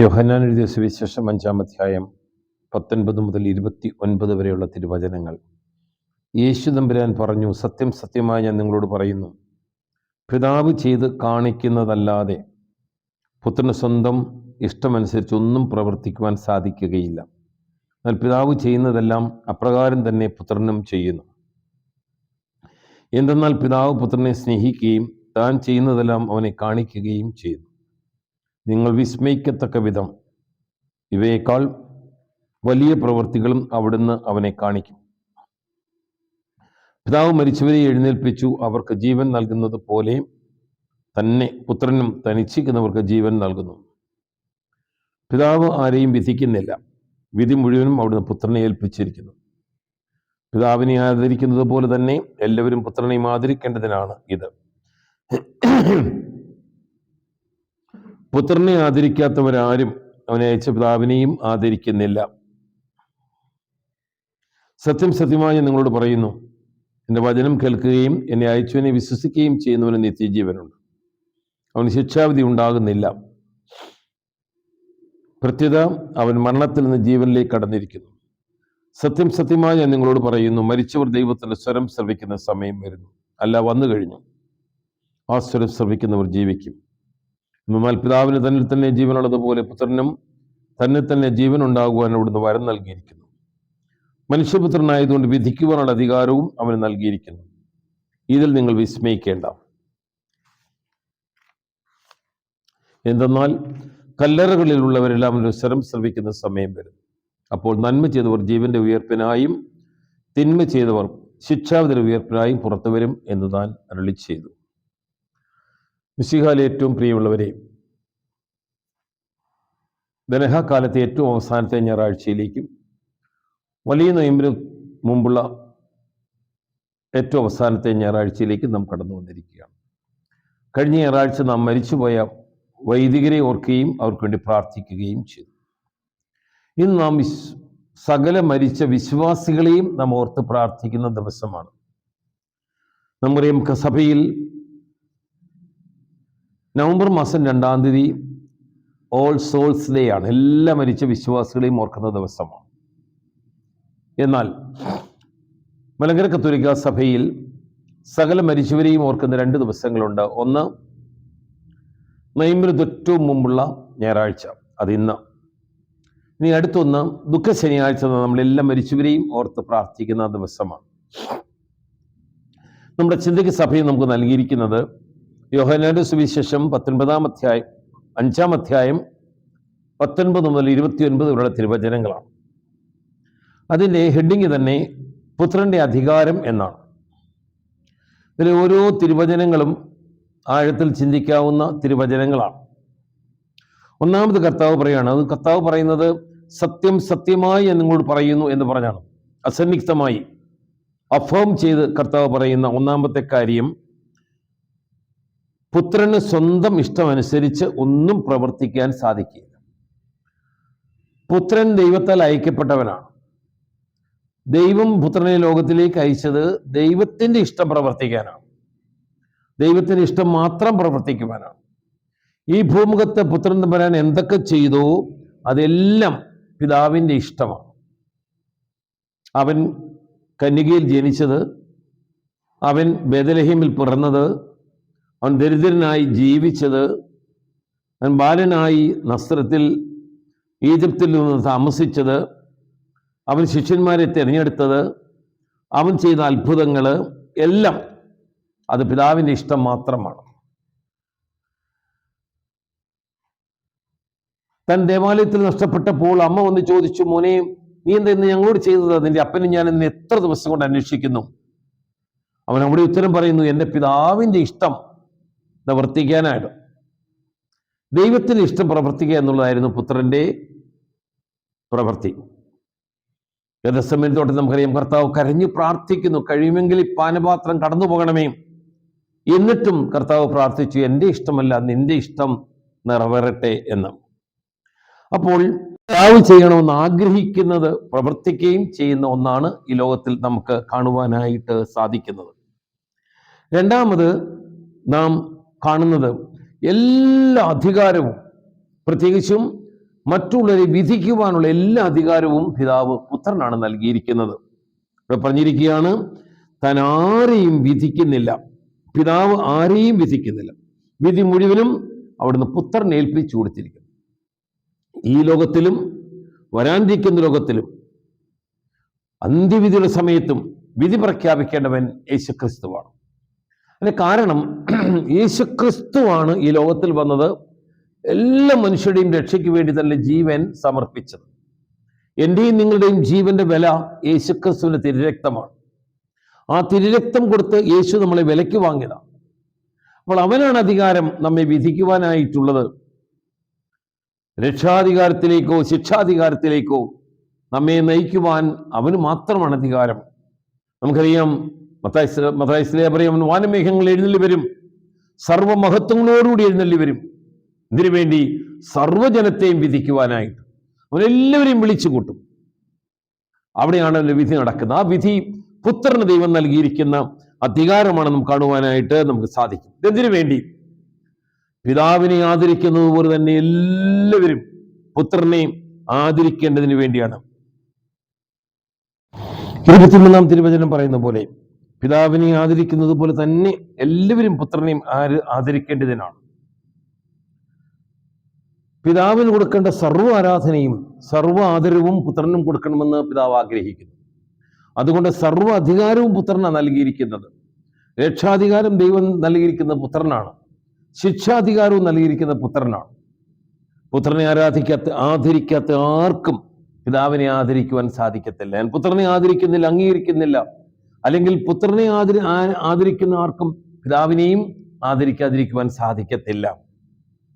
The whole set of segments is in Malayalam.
യോഹന്നാൻ എഴുതിയ സുവിശേഷം 5-ാം അധ്യായം 19 മുതൽ 29 വരെയുള്ള തിരുവചനങ്ങൾ. യേശു തമ്പുരാൻ പറഞ്ഞു, സത്യം സത്യമായി ഞാൻ നിങ്ങളോട് പറയുന്നു, പിതാവ് ചെയ്ത് കാണിക്കുന്നതല്ലാതെ പുത്രന് സ്വന്തം ഇഷ്ടമനുസരിച്ച് ഒന്നും പ്രവർത്തിക്കുവാൻ സാധിക്കുകയില്ല. എന്നാൽ പിതാവ് ചെയ്യുന്നതെല്ലാം അപ്രകാരം തന്നെ പുത്രനും ചെയ്യുന്നു. എന്തെന്നാൽ പിതാവ് പുത്രനെ സ്നേഹിക്കുകയും താൻ ചെയ്യുന്നതെല്ലാം അവനെ കാണിക്കുകയും ചെയ്യുന്നു. നിങ്ങൾ വിസ്മയിക്കത്തക്ക വിധം ഇവയേക്കാൾ വലിയ പ്രവൃത്തികളും അവിടുന്ന് അവനെ കാണിക്കും. പിതാവ് മരിച്ചവരെ എഴുന്നേൽപ്പിച്ചു അവർക്ക് ജീവൻ നൽകുന്നത് പോലെ തന്നെ പുത്രനും തനിച്ചിരിക്കുന്നവർക്ക് ജീവൻ നൽകുന്നു. പിതാവ് ആരെയും വിധിക്കുന്നില്ല, വിധി മുഴുവനും അവിടുന്ന് പുത്രനെ ഏൽപ്പിച്ചിരിക്കുന്നു. പിതാവിനെ ആദരിക്കുന്നത് പോലെ തന്നെ എല്ലാവരും പുത്രനെയും ആദരിക്കേണ്ടതിനാണ് ഇത്. പുത്രനെ ആദരിക്കാത്തവരാരും അവനെ അയച്ച പിതാവിനെയും ആദരിക്കുന്നില്ല. സത്യം സത്യമായി നിങ്ങളോട് പറയുന്നു, എൻ്റെ വചനം കേൾക്കുകയും എന്നെ അയച്ചവനെ വിശ്വസിക്കുകയും ചെയ്യുന്നവന് നിത്യജീവനുണ്ട്. അവന് ശിക്ഷാവിധി ഉണ്ടാകുന്നില്ല. പ്രത്യുത അവൻ മരണത്തിൽ നിന്ന് ജീവനിലേക്ക് കടന്നിരിക്കുന്നു. സത്യം സത്യമായി ഞാൻ നിങ്ങളോട് പറയുന്നു, മരിച്ചവർ ദൈവത്തിൻ്റെ സ്വരം ശ്രവിക്കുന്ന സമയം വരുന്നു, അല്ല വന്നു കഴിഞ്ഞു. ആ സ്വരം ശ്രവിക്കുന്നവർ ജീവിക്കും. എന്നാൽ പിതാവിന് തന്നിൽ തന്നെ ജീവനുള്ളതുപോലെ പുത്രനും തന്നെ തന്നെ ജീവൻ ഉണ്ടാകുവാൻ അവിടുന്ന് വരം നൽകിയിരിക്കുന്നു. മനുഷ്യപുത്രനായതുകൊണ്ട് വിധിക്കുവാനുള്ള അധികാരവും അവന് നൽകിയിരിക്കുന്നു. ഇതിൽ നിങ്ങൾ വിസ്മയിക്കേണ്ട. എന്തെന്നാൽ കല്ലറകളിലുള്ളവരെല്ലാം ഒരു സ്വരം ശ്രവിക്കുന്ന സമയം വരും. അപ്പോൾ നന്മ ചെയ്തവർ ജീവന്റെ ഉയർപ്പിനായും തിന്മ ചെയ്തവർ ശിക്ഷാവിധിയുടെ ഉയർപ്പിനായും പുറത്തു വരും എന്ന് താൻ അരുളി ചെയ്തു. മിശിഹായിലെ ഏറ്റവും പ്രിയമുള്ളവരെ, ദനഹാകാലത്തെ ഏറ്റവും അവസാനത്തെ ഞായറാഴ്ചയിലേക്കും വലിയ നോയമ്പിന് മുമ്പുള്ള ഏറ്റവും അവസാനത്തെ ഞായറാഴ്ചയിലേക്കും നാം കടന്നു വന്നിരിക്കുകയാണ്. കഴിഞ്ഞ ഞായറാഴ്ച നാം മരിച്ചുപോയ വൈദികരെ ഓർക്കുകയും അവർക്ക് വേണ്ടി പ്രാർത്ഥിക്കുകയും ചെയ്തു. ഇന്ന് നാം സകല മരിച്ച വിശ്വാസികളെയും നാം ഓർത്ത് പ്രാർത്ഥിക്കുന്ന ദിവസമാണ്. നമ്മുടെ സഭയിൽ നവംബർ മാസം 2-ാം തീയതി ഓൾ സോൾസ് ഡേ ആണ്. എല്ലാ മരിച്ച വിശ്വാസികളെയും ഓർക്കുന്ന ദിവസമാണ്. എന്നാൽ മലങ്കര കത്തോലിക്ക സഭയിൽ സകല മരിച്ചവരെയും ഓർക്കുന്ന 2 ദിവസങ്ങളുണ്ട്. ഒന്ന് നോയമ്പിന് ഏറ്റവും മുമ്പുള്ള ഞായറാഴ്ച, അത് ഇന്ന്. ഇനി അടുത്തൊന്ന് ദുഃഖ ശനിയാഴ്ച, നമ്മളെല്ലാം മരിച്ചവരെയും ഓർത്ത് പ്രാർത്ഥിക്കുന്ന ദിവസമാണ്. നമ്മുടെ ചിന്തയ്ക്ക് സഭയിൽ നമുക്ക് നൽകിയിരിക്കുന്നത് യോഹന്നാന്റെ സുവിശേഷം 5-ാം അധ്യായം 19 മുതൽ 29 വരെയുള്ള തിരുവചനങ്ങളാണ്. അതിൻ്റെ ഹെഡിങ് തന്നെ പുത്രന്റെ അധികാരം എന്നാണ്. ഇതിലെ ഓരോ തിരുവചനങ്ങളും ആഴത്തിൽ ചിന്തിക്കാവുന്ന തിരുവചനങ്ങളാണ്. ഒന്നാമത് കർത്താവ് പറയുകയാണ്. അത് കർത്താവ് പറയുന്നത് സത്യം സത്യമായി ഞാൻ നിങ്ങളോട് പറയുന്നു എന്ന് പറഞ്ഞാണ്. അസന്നിഗ്ധമായി അഫേം ചെയ്ത് കർത്താവ് പറയുന്ന ഒന്നാമത്തെ കാര്യം, പുത്രന് സ്വന്തം ഇഷ്ടമനുസരിച്ച് ഒന്നും പ്രവർത്തിക്കാൻ സാധിക്കില്ല. പുത്രൻ ദൈവത്താൽ അയക്കപ്പെട്ടവനാണ്. ദൈവം പുത്രനെ ലോകത്തിലേക്ക് അയച്ചത് ദൈവത്തിന്റെ ഇഷ്ടം പ്രവർത്തിക്കാനാണ്. ദൈവത്തിന്റെ ഇഷ്ടം മാത്രം പ്രവർത്തിക്കുവാനാണ്. ഈ ഭൂമുഖത്തെ പുത്രൻ തമ്പുരാൻ എന്തൊക്കെ ചെയ്തോ അതെല്ലാം പിതാവിന്റെ ഇഷ്ടമാണ്. അവൻ കന്യകയിൽ ജനിച്ചത്, അവൻ ബേത്ലഹേമിൽ പിറന്നത്, അവൻ ദരിദ്രനായി ജീവിച്ചത്, അവൻ ബാലനായി നസ്രത്തിൽ ഈജിപ്തിൽ നിന്ന് താമസിച്ചത്, അവൻ ശിഷ്യന്മാരെ തിരഞ്ഞെടുത്തത്, അവൻ ചെയ്ത അത്ഭുതങ്ങൾ എല്ലാം അത് പിതാവിൻ്റെ ഇഷ്ടം മാത്രമാണ്. താൻ ദേവാലയത്തിൽ നഷ്ടപ്പെട്ടപ്പോൾ അമ്മ വന്ന് ചോദിച്ചു, മോനെ നീ എന്താ ഇന്ന് ഞങ്ങളോട് ചെയ്തത്? നിന്റെ അപ്പനെ ഞാൻ ഇന്ന് എത്ര ദിവസം കൊണ്ട് അന്വേഷിക്കുന്നു. അവൻ അവിടെ ഉത്തരം പറയുന്നു, എൻ്റെ പിതാവിൻ്റെ ഇഷ്ടം പ്രവർത്തിക്കാനായിട്ട്. ദൈവത്തിന് ഇഷ്ടം പ്രവർത്തിക്കുക എന്നുള്ളതായിരുന്നു പുത്രന്റെ പ്രവൃത്തി. ഗെത്സമനേ തോട്ടത്തിൽ നമുക്കറിയാം, കർത്താവ് കരഞ്ഞു പ്രാർത്ഥിക്കുന്നു, കഴിയുമെങ്കിൽ ഈ പാനപാത്രം കടന്നു പോകണമേ. എന്നിട്ടും കർത്താവ് പ്രാർത്ഥിച്ചു, എൻ്റെ ഇഷ്ടമല്ല നിന്റെ ഇഷ്ടം നിറവേറട്ടെ എന്ന്. അപ്പോൾ കർത്താവ് ചെയ്യണമെന്ന് ആഗ്രഹിക്കുന്നത് പ്രവർത്തിക്കുകയും ചെയ്യുന്ന ഒന്നാണ് ഈ ലോകത്തിൽ നമുക്ക് കാണുവാനായിട്ട് സാധിക്കുന്നത്. രണ്ടാമത് നാം കാണുന്നത് എല്ലാ അധികാരവും, പ്രത്യേകിച്ചും മറ്റുള്ളവരെ വിധിക്കുവാനുള്ള എല്ലാ അധികാരവും പിതാവ് പുത്രനാണ് നൽകിയിരിക്കുന്നത്. ഇവിടെ പറഞ്ഞിരിക്കുകയാണ്, താൻ ആരെയും വിധിക്കുന്നില്ല, പിതാവ് ആരെയും വിധിക്കുന്നില്ല, വിധി മുഴുവനും അവിടുന്ന് പുത്രനെ ഏൽപ്പിച്ചു കൊടുത്തിരിക്കുന്നു. ഈ ലോകത്തിലും വരാനിരിക്കുന്ന ലോകത്തിലും അന്ത്യവിധിയുടെ സമയത്തും വിധി പ്രഖ്യാപിക്കേണ്ടവൻ യേശുക്രിസ്തുവാണ്. അതിന് കാരണം യേശുക്രിസ്തുവാണ് ഈ ലോകത്തിൽ വന്നത്, എല്ലാ മനുഷ്യരുടെയും രക്ഷയ്ക്ക് വേണ്ടി തന്നെ ജീവൻ സമർപ്പിച്ചത്. എൻ്റെയും നിങ്ങളുടെയും ജീവന്റെ വില യേശുക്രിസ്തുവിന്റെ തിരുരക്തമാണ്. ആ തിരുരക്തം കൊടുത്ത് യേശു നമ്മളെ വിലയ്ക്ക് വാങ്ങിയതാണ്. അപ്പോൾ അവനാണ് അധികാരം നമ്മെ വിധിക്കുവാനായിട്ടുള്ളത്. രക്ഷാധികാരത്തിലേക്കോ ശിക്ഷാധികാരത്തിലേക്കോ നമ്മെ നയിക്കുവാൻ അവന് മാത്രമാണ് അധികാരം. നമുക്കറിയാം, മത്തായി പറയും, വാനമേഘങ്ങൾ എഴുന്നള്ളി വരും, സർവമഹത്വങ്ങളോടുകൂടി എഴുന്നള്ളി വരും. ഇതിനു വേണ്ടി സർവ്വജനത്തെയും വിധിക്കുവാനായിട്ട് അവനെല്ലാവരെയും വിളിച്ചു കൂട്ടും. അവിടെയാണ് അവന്റെ വിധി നടക്കുന്നത്. ആ വിധി പുത്രന് ദൈവം നൽകിയിരിക്കുന്ന അധികാരമാണ് നമുക്ക് കാണുവാനായിട്ട് നമുക്ക് സാധിക്കും. എന്തിനു വേണ്ടി? പിതാവിനെ ആദരിക്കുന്നത് പോലെ തന്നെ എല്ലാവരും പുത്രനെ ആദരിക്കേണ്ടതിന് വേണ്ടിയാണ്. 23-ാം തിരുവചനം പറയുന്ന പോലെ പിതാവിനെ ആദരിക്കുന്നത് പോലെ തന്നെ എല്ലാവരും പുത്രനെയും ആദരിക്കേണ്ടതിനാണ്. പിതാവിന് കൊടുക്കേണ്ട സർവ്വ ആരാധനയും സർവ്വ ആദരവും പുത്രനും കൊടുക്കണമെന്ന് പിതാവ് ആഗ്രഹിക്കുന്നു. അതുകൊണ്ട് സർവ്വ അധികാരവും പുത്രനാണ് നൽകിയിരിക്കുന്നത്. രക്ഷാധികാരം ദൈവം നൽകിയിരിക്കുന്ന പുത്രനാണ്, ശിക്ഷാധികാരവും നൽകിയിരിക്കുന്ന പുത്രനാണ്. പുത്രനെ ആദരിക്കാത്ത ആർക്കും പിതാവിനെ ആദരിക്കുവാൻ സാധിക്കത്തില്ല. ഞാൻ പുത്രനെ ആദരിക്കുന്നില്ല, അംഗീകരിക്കുന്നില്ല, അല്ലെങ്കിൽ പുത്രനെ ആദരിക്കുന്ന ആർക്കും പിതാവിനെയും ആദരിക്കാതിരിക്കുവാൻ സാധിക്കത്തില്ല.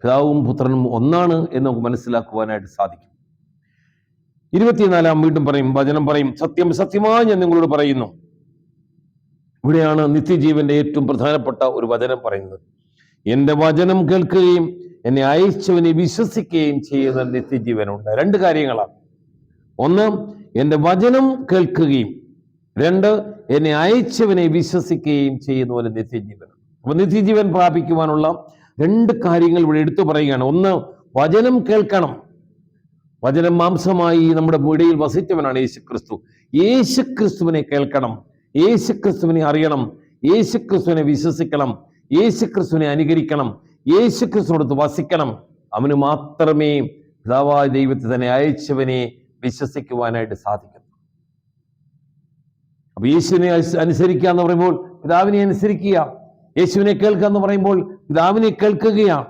പിതാവും പുത്രനും ഒന്നാണ് എന്ന് നമുക്ക് മനസ്സിലാക്കുവാനായിട്ട് സാധിക്കും. 24 വീണ്ടും പറയും, വചനം പറയും, സത്യം സത്യമായി ഞാൻ നിങ്ങളോട് പറയുന്നു. ഇവിടെയാണ് നിത്യജീവന്റെ ഏറ്റവും പ്രധാനപ്പെട്ട ഒരു വചനം പറയുന്നത്. എന്റെ വചനം കേൾക്കുകയും എന്നെ അയച്ചവനെ വിശ്വസിക്കുകയും ചെയ്യുന്ന നിത്യജീവനുണ്ട്. 2 കാര്യങ്ങളാണ്. ഒന്ന്, എന്റെ വചനം കേൾക്കുകയും, 2, എന്നെ അയച്ചവനെ വിശ്വസിക്കുകയും ചെയ്യുന്നവന് നിത്യജീവൻ. അപ്പൊ നിത്യജീവൻ പ്രാപിക്കുവാനുള്ള 2 കാര്യങ്ങൾ ഇവിടെ എടുത്തു പറയുകയാണ്. ഒന്ന്, വചനം കേൾക്കണം. വചനം മാംസമായി നമ്മുടെ ഇടയിൽ വസിച്ചവനാണ് യേശുക്രിസ്തു. യേശുക്രിസ്തുവിനെ കേൾക്കണം, യേശുക്രിസ്തുവിനെ അറിയണം, യേശുക്രിസ്തുവിനെ വിശ്വസിക്കണം, യേശുക്രിസ്തുവിനെ അനുകരിക്കണം, യേശുക്രിസ്തുവിനോട് വസിക്കണം. അവന് മാത്രമേ പിതാവായ ദൈവത്തെ തന്നെ അയച്ചവനെ വിശ്വസിക്കുവാനായിട്ട് സാധിക്കും. അപ്പൊ യേശുവിനെ അനുസരിക്കുക എന്ന് പറയുമ്പോൾ പിതാവിനെ അനുസരിക്കുക, യേശുവിനെ കേൾക്കുക എന്ന് പറയുമ്പോൾ പിതാവിനെ കേൾക്കുകയാണ്.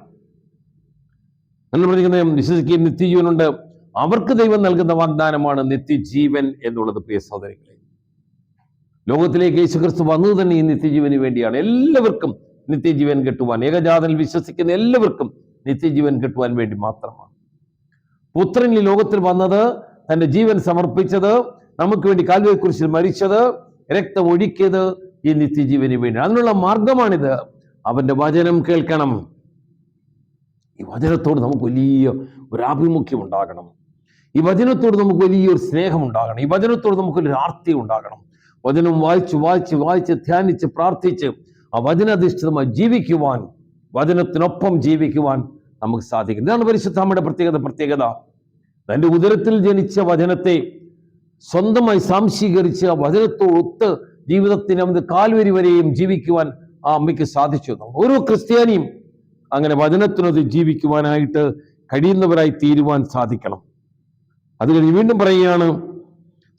വിശ്വസിക്കുകയും നിത്യജീവനുണ്ട്. അവർക്ക് ദൈവം നൽകുന്ന വാഗ്ദാനമാണ് നിത്യജീവൻ എന്നുള്ളത്. പ്രിയ സഹോദരങ്ങളെ, ലോകത്തിലേക്ക് യേശുക്രിസ്തു വന്നത് തന്നെ ഈ നിത്യജീവന് വേണ്ടിയാണ്. എല്ലാവർക്കും നിത്യജീവൻ കിട്ടുവാൻ, ഏകജാതനിൽ വിശ്വസിക്കുന്ന എല്ലാവർക്കും നിത്യജീവൻ കിട്ടുവാൻ വേണ്ടി മാത്രമാണ്. പുത്രൻ ഈ ലോകത്തിൽ വന്നത്, തന്റെ ജീവൻ സമർപ്പിച്ചത്, നമുക്ക് വേണ്ടി കാൽവരിക്കുരിശിൽ മരിച്ചത്, രക്തം ഒഴുക്കിയത് ഈ നിത്യജീവന് വേണ്ടി. അതിനുള്ള മാർഗമാണിത്. അവന്റെ വചനം കേൾക്കണം. ഈ വചനത്തോട് നമുക്ക് വലിയ ഒരു ആഭിമുഖ്യം ഉണ്ടാകണം. ഈ വചനത്തോട് നമുക്ക് വലിയൊരു സ്നേഹം ഉണ്ടാകണം. ഈ വചനത്തോട് നമുക്കൊരു ആർത്തി ഉണ്ടാകണം. വചനം വായിച്ച് ധ്യാനിച്ച് പ്രാർത്ഥിച്ച് ആ വചനാധിഷ്ഠിതമായി ജീവിക്കുവാൻ, വചനത്തിനൊപ്പം ജീവിക്കുവാൻ നമുക്ക് സാധിക്കും. ഇതാണ് പരിശുദ്ധമ്മയുടെ പ്രത്യേകത. തൻ്റെ ഉദരത്തിൽ ജനിച്ച വചനത്തെ സ്വന്തമായി സാംശീകരിച്ച് ആ വചനത്തോടൊത്ത് ജീവിതത്തിന് അവന്റെ കാൽവരി വരെയും ജീവിക്കുവാൻ ആ അമ്മയ്ക്ക് സാധിച്ചു. ഓരോ ക്രിസ്ത്യാനിയും അങ്ങനെ വചനത്തിനൊത്ത് ജീവിക്കുവാനായിട്ട് കഴിയുന്നവരായി തീരുവാൻ സാധിക്കണം. അത് കഴിഞ്ഞ് വീണ്ടും പറയുകയാണ്,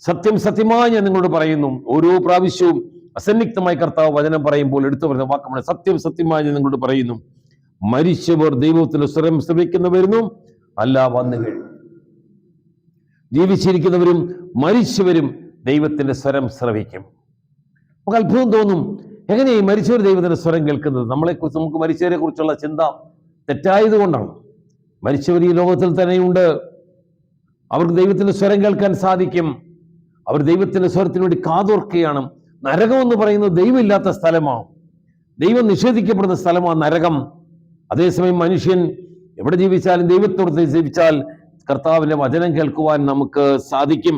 സത്യം സത്യമായി ഞാൻ നിങ്ങളോട് പറയുന്നു. ഓരോ പ്രാവശ്യവും അസന്നിഗ്ധമായി കർത്താവ് വചനം പറയുമ്പോൾ എടുത്തു പറയുന്ന വാക്കാണ് സത്യം സത്യമായി ഞാൻ നിങ്ങളോട് പറയുന്നു. മരിച്ചവർ ദൈവത്തിന്റെ സ്വരം ശ്രവിക്കുന്നവരുന്നു, അല്ല വന്നു കഴിഞ്ഞു. ജീവിച്ചിരിക്കുന്നവരും മരിച്ചവരും ദൈവത്തിന്റെ സ്വരം ശ്രവിക്കും. നമുക്ക് അത്ഭുതം തോന്നും, എങ്ങനെ ഈ മരിച്ചവർ ദൈവത്തിന്റെ സ്വരം കേൾക്കുന്നത്? നമ്മളെക്കുറിച്ച്, നമുക്ക് മരിച്ചവരെ കുറിച്ചുള്ള ചിന്ത തെറ്റായത് കൊണ്ടാണ്. മരിച്ചവർ ഈ ലോകത്തിൽ തന്നെയുണ്ട്. അവർക്ക് ദൈവത്തിന്റെ സ്വരം കേൾക്കാൻ സാധിക്കും. അവർ ദൈവത്തിന്റെ സ്വരത്തിന് വേണ്ടി കാതോർക്കുകയാണ്. നരകം എന്ന് പറയുന്നത് ദൈവമില്ലാത്ത സ്ഥലമാണ്, ദൈവം നിഷേധിക്കപ്പെടുന്ന സ്ഥലമാണ് നരകം. അതേസമയം മനുഷ്യൻ എവിടെ ജീവിച്ചാലും ദൈവത്തോട് ജീവിച്ചാൽ കർത്താവിന്റെ വചനം കേൾക്കുവാൻ നമുക്ക് സാധിക്കും.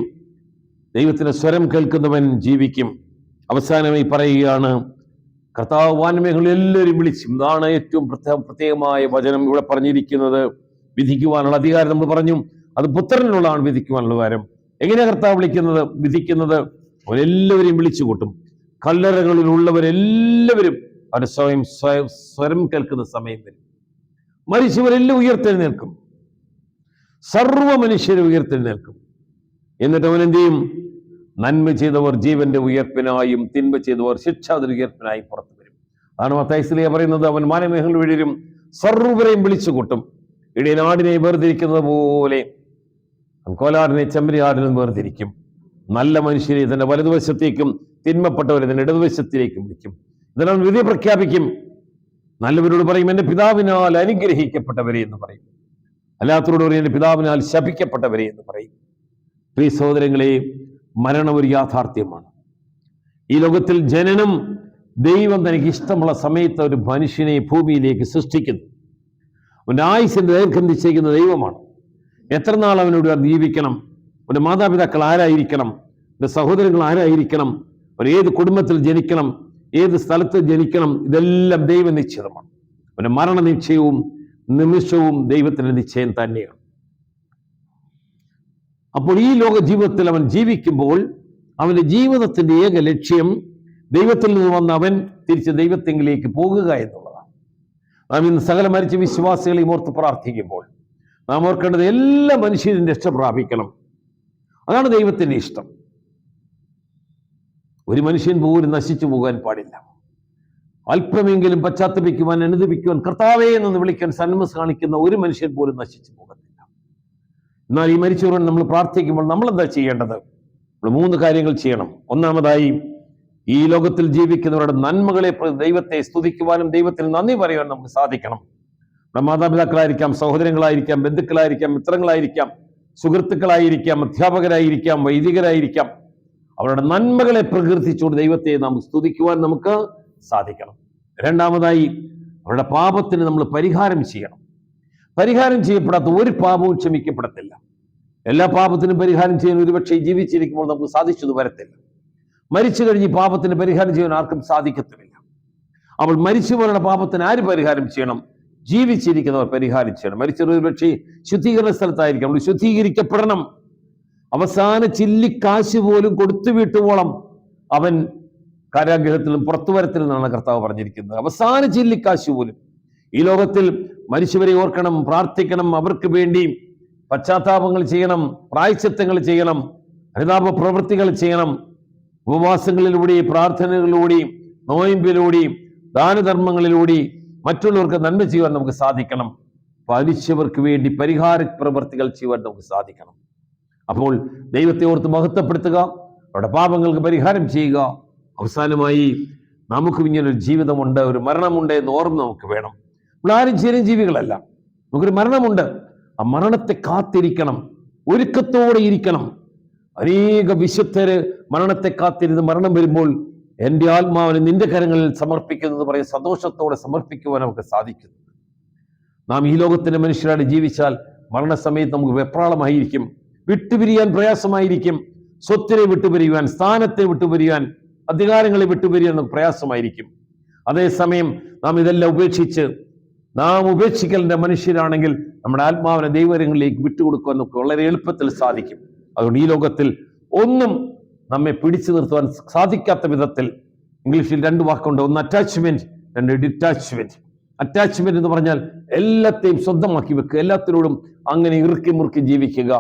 ദൈവത്തിന്റെ സ്വരം കേൾക്കുന്നവൻ ജീവിക്കും. അവസാനമായി പറയുകയാണ്, കർത്താവ് വാനമേഘങ്ങളിൽ എല്ലാവരും വിളിച്ചു. ഇതാണ് ഏറ്റവും പ്രത്യേകമായ വചനം ഇവിടെ പറഞ്ഞിരിക്കുന്നത്. വിധിക്കുവാനുള്ള അധികാരം നമ്മൾ പറഞ്ഞു. അത് പുത്രനിലുള്ളതാണ് വിധിക്കുവാനുള്ള അധികാരം. എങ്ങനെയാ കർത്താവ് വിധിക്കുന്നത്? അവരെല്ലാവരെയും വിളിച്ചു കൂട്ടും. കല്ലറകളിലുള്ളവരെല്ലാവരും അവരുടെ സ്വരം കേൾക്കുന്ന സമയം വരും. മരിച്ചവരെല്ലാം ഉയർത്തെഴുന്നേൽക്കും. സർവ മനുഷ്യരും ഉയർത്തെഴുന്നേൽക്കും. എന്നിട്ട് അവൻ എന്ത് ചെയ്യും? നന്മ ചെയ്തവർ ജീവന്റെ ഉയർപ്പിനായും തിന്മ ചെയ്തവർ ശിക്ഷാതിന്റെ ഉയർപ്പിനായും പുറത്തു വരും. അതാണ് മത്തായി പറയുന്നത്, അവൻ മാനമേഘങ്ങൾ വീഴും, സർവ്വരെയും വിളിച്ചു കൂട്ടും. ഇടയനാടിനെ വേർതിരിക്കുന്നത് പോലെ കോലാടിനെ ചെമ്മരിയാടിനും വേർതിരിക്കും. നല്ല മനുഷ്യരെ തന്റെ വലതുവശത്തേക്കും തിന്മപ്പെട്ടവരെ തന്റെ ഇടതുവശത്തിലേക്കും വിളിക്കും. ഇതിനാൽ വിധി പ്രഖ്യാപിക്കും. നല്ലവരോട് പറയും, എന്റെ പിതാവിനാൽ അനുഗ്രഹിക്കപ്പെട്ടവരെ എന്ന് പറയും. അല്ലാത്തവരോട് പറയും, എന്റെ പിതാവിനാൽ ശപിക്കപ്പെട്ടവരെ എന്ന് പറയും. പ്രിയ സഹോദരങ്ങളെ, മരണം ഒരു യാഥാർത്ഥ്യമാണ്. ഈ ലോകത്തിൽ ജനനം ദൈവം തനിക്ക് ഇഷ്ടമുള്ള സമയത്ത് ഒരു മനുഷ്യനെ ഭൂമിയിലേക്ക് സൃഷ്ടിക്കുന്നു. അവന്റെ ആയുസിന്റെ ദൈർഘ്യം നിശ്ചയിക്കുന്ന ദൈവമാണ്. എത്ര നാൾ അവനോട് ജീവിക്കണം, അവന്റെ മാതാപിതാക്കൾ ആരായിരിക്കണം, അവന്റെ സഹോദരങ്ങൾ ആരായിരിക്കണം, അവൻ ഏത് കുടുംബത്തിൽ ജനിക്കണം, ഏത് സ്ഥലത്ത് ജനിക്കണം, ഇതെല്ലാം ദൈവനിശ്ചിതമാണ്. അവന്റെ മരണ നിശ്ചയവും നിമിഷവും ദൈവത്തിന്റെ നിശ്ചയം തന്നെയാണ്. അപ്പോൾ ഈ ലോക ജീവിതത്തിൽ അവൻ ജീവിക്കുമ്പോൾ അവന്റെ ജീവിതത്തിന്റെ ഏക ലക്ഷ്യം ദൈവത്തിൽ നിന്ന് വന്ന അവൻ തിരിച്ച് ദൈവത്തെങ്കിലേക്ക് പോകുക എന്നുള്ളതാണ്. നാം ഇന്ന് സകല മരിച്ച വിശ്വാസികളെയും ഓർത്ത് പ്രാർത്ഥിക്കുമ്പോൾ നാം ഓർക്കേണ്ടത് എല്ലാ മനുഷ്യരും രക്ഷ പ്രാപിക്കണം. അതാണ് ദൈവത്തിന്റെ ഇഷ്ടം. ഒരു മനുഷ്യൻ പോലും നശിച്ചു പോകാൻ പാടില്ല. അല്പമെങ്കിലും പശ്ചാത്തപിക്കുവാൻ, അനുദപിക്കുവാൻ, കർത്താവേ എന്ന് വിളിക്കാൻ സന്മസ് കാണിക്കുന്ന ഒരു മനുഷ്യൻ പോലും നശിച്ചു പോകത്തില്ല. എന്നാൽ ഈ മരിച്ചവരോട് നമ്മൾ പ്രാർത്ഥിക്കുമ്പോൾ നമ്മൾ എന്താ ചെയ്യേണ്ടത്? നമ്മൾ 3 കാര്യങ്ങൾ ചെയ്യണം. ഒന്നാമതായി, ഈ ലോകത്തിൽ ജീവിക്കുന്നവരുടെ നന്മകളെ ദൈവത്തെ സ്തുതിക്കുവാനും ദൈവത്തിൽ നന്ദി പറയുവാനും നമുക്ക് സാധിക്കണം. നമ്മുടെ മാതാപിതാക്കളായിരിക്കാം, സഹോദരങ്ങളായിരിക്കാം, ബന്ധുക്കളായിരിക്കാം, മിത്രങ്ങളായിരിക്കാം, സുഹൃത്തുക്കളായിരിക്കാം, അധ്യാപകരായിരിക്കാം, വൈദികരായിരിക്കാം, അവരുടെ നന്മകളെ പ്രകീർത്തിച്ചുകൊണ്ട് ദൈവത്തെ നാം സ്തുതിക്കുവാൻ നമുക്ക് സാധിക്കണം. രണ്ടാമതായി, അവരുടെ പാപത്തിന് നമ്മൾ പരിഹാരം ചെയ്യണം. പരിഹാരം ചെയ്യപ്പെടാത്ത ഒരു പാപവും ക്ഷമിക്കപ്പെടത്തില്ല. എല്ലാ പാപത്തിനും പരിഹാരം ചെയ്യാൻ ഒരുപക്ഷെ ജീവിച്ചിരിക്കുമ്പോൾ നമുക്ക് സാധിച്ചത് വരത്തില്ല. മരിച്ചു കഴിഞ്ഞ് പാപത്തിന് പരിഹാരം ചെയ്യാൻ ആർക്കും സാധിക്കത്തുമില്ല. അപ്പോൾ മരിച്ചുപോലുള്ള പാപത്തിന് ആര് പരിഹാരം ചെയ്യണം? ജീവിച്ചിരിക്കുന്നവർ പരിഹാരം ചെയ്യണം. മരിച്ചവർ ഒരുപക്ഷെ ശുദ്ധീകരണ സ്ഥലത്തായിരിക്കണം, നമ്മൾ ശുദ്ധീകരിക്കപ്പെടണം. അവസാന ചില്ലിക്കാശ് പോലും കൊടുത്തു വീട്ടുവോളം അവൻ കാരാഗ്രഹത്തിലും പുറത്തുവരത്തിൽ നിന്നാണ് കർത്താവ് പറഞ്ഞിരിക്കുന്നത്. അവസാന ചില്ലിക്കാശ് പോലും. ഈ ലോകത്തിൽ മരിച്ചവരെ ഓർക്കണം, പ്രാർത്ഥിക്കണം, അവർക്ക് വേണ്ടി പശ്ചാത്താപങ്ങൾ ചെയ്യണം, പ്രായശ്ചിത്തങ്ങൾ ചെയ്യണം, അനുതാപ പ്രവൃത്തികൾ ചെയ്യണം. ഉപവാസങ്ങളിലൂടെയും പ്രാർത്ഥനകളിലൂടെയും നോയമ്പിലൂടെയും ദാനധർമ്മങ്ങളിലൂടെയും മറ്റുള്ളവർക്ക് നന്മ ചെയ്യുവാൻ നമുക്ക് സാധിക്കണം. മരിച്ചവർക്ക് വേണ്ടി പരിഹാര പ്രവൃത്തികൾ ചെയ്യുവാൻ നമുക്ക് സാധിക്കണം. അപ്പോൾ ദൈവത്തെ ഓർത്ത് മഹത്വപ്പെടുത്തുക, അവരുടെ പാപങ്ങൾക്ക് പരിഹാരം ചെയ്യുക. അവസാനമായി, നമുക്കും ഇങ്ങനൊരു ജീവിതമുണ്ട്, ഒരു മരണമുണ്ട് എന്ന് ഓർമ്മ നമുക്ക് വേണം. നമ്മളാരും ചിരഞ്ജീവികളല്ല, നമുക്കൊരു മരണമുണ്ട്. ആ മരണത്തെ കാത്തിരിക്കണം, ഒരുക്കത്തോടെ ഇരിക്കണം. അനേക വിശുദ്ധര് മരണത്തെ കാത്തിരുന്ന് മരണം വരുമ്പോൾ എൻ്റെ ആത്മാവിനെ നിന്റെ കരങ്ങളിൽ സമർപ്പിക്കുന്നത് പറയും സന്തോഷത്തോടെ സമർപ്പിക്കുവാൻ നമുക്ക് സാധിക്കുന്നു. നാം ഈ ലോകത്തിന്റെ മനുഷ്യരായിട്ട് ജീവിച്ചാൽ മരണസമയത്ത് നമുക്ക് വെപ്രാളമായിരിക്കും, വിട്ടുപിരിയാൻ പ്രയാസമായിരിക്കും. സ്വത്തിനെ വിട്ടുപിരിയുവാൻ, സ്ഥാനത്തെ വിട്ടുപിരിയാൻ, അധികാരങ്ങളെ വിട്ടുപിരിയാൻ നമുക്ക് പ്രയാസമായിരിക്കും. അതേസമയം നാം ഇതെല്ലാം ഉപേക്ഷിച്ച് നാം ഉപേക്ഷിക്കലിന്റെ മനുഷ്യരാണെങ്കിൽ നമ്മുടെ ആത്മാവിനെ ദൈവങ്ങളിലേക്ക് വിട്ടുകൊടുക്കുവാൻ നമുക്ക് വളരെ എളുപ്പത്തിൽ സാധിക്കും. അതുകൊണ്ട് ഈ ലോകത്തിൽ ഒന്നും നമ്മെ പിടിച്ചു നിർത്തുവാൻ സാധിക്കാത്ത വിധത്തിൽ, ഇംഗ്ലീഷിൽ 2 വാക്കുണ്ട്, ഒന്ന് അറ്റാച്ച്മെന്റ്, 2 ഡിറ്റാച്ച്മെന്റ്. അറ്റാച്ച്മെന്റ് എന്ന് പറഞ്ഞാൽ എല്ലാത്തെയും സ്വന്തമാക്കി വെക്കുക, എല്ലാത്തിനോടും അങ്ങനെ ഇറുക്കി മുറുക്കി ജീവിക്കുക.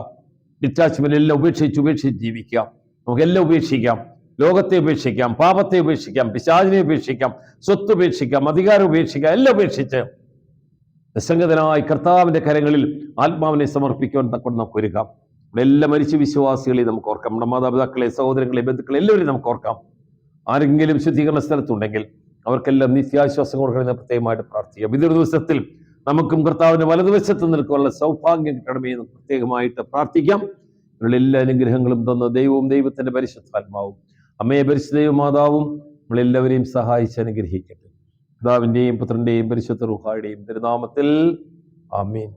ഡിറ്റാച്ച്മെന്റ് എല്ലാം ഉപേക്ഷിച്ച് ജീവിക്കുക. നമുക്കെല്ലാം ഉപേക്ഷിക്കാം. ലോകത്തെ ഉപേക്ഷിക്കാം, പാപത്തെ ഉപേക്ഷിക്കാം, പിശാചിനെ ഉപേക്ഷിക്കാം, സ്വത്ത് ഉപേക്ഷിക്കാം, അധികാരം ഉപേക്ഷിക്കാം. എല്ലാം ഉപേക്ഷിച്ച് നിസ്സംഗതനായി കർത്താവിന്റെ കരങ്ങളിൽ ആത്മാവിനെ സമർപ്പിക്കുവാൻ തക്കൊണ്ട് നമുക്ക് ഒരുക്കാം. ഇവിടെ എല്ലാ മരിച്ച വിശ്വാസികളെയും നമുക്ക് ഓർക്കാം. നമ്മുടെ മാതാപിതാക്കളെ, സഹോദരങ്ങളെ, ബന്ധുക്കളെ എല്ലാവരെയും നമുക്ക് ഓർക്കാം. ആരെങ്കിലും ശുദ്ധീകരണ സ്ഥലത്തുണ്ടെങ്കിൽ അവർക്കെല്ലാം നിത്യാശ്വാസം കൊടുക്കണമെന്ന് പ്രത്യേകമായിട്ട് പ്രാർത്ഥിക്കാം. ഇതൊരു ദിവസത്തിൽ നമുക്കും കർത്താവിന്റെ വലതുവശത്ത് നിൽക്കാനുള്ള സൗഭാഗ്യം കിട്ടണമേ എന്ന് പ്രത്യേകമായിട്ട് പ്രാർത്ഥിക്കാം. നിങ്ങളുടെ എല്ലാ അനുഗ്രഹങ്ങളും തന്ന ദൈവവും ദൈവത്തിന്റെ പരിശുദ്ധാത്മാവും അമ്മയെ പരിശുദ്ധ ദൈവമാതാവും നമ്മളെല്ലാവരെയും സഹായിച്ച് അനുഗ്രഹിക്കട്ടെ. പിതാവിന്റെയും പുത്രന്റെയും പരിശുദ്ധ റൂഹായുടെയും തിരുനാമത്തിൽ ആമേൻ.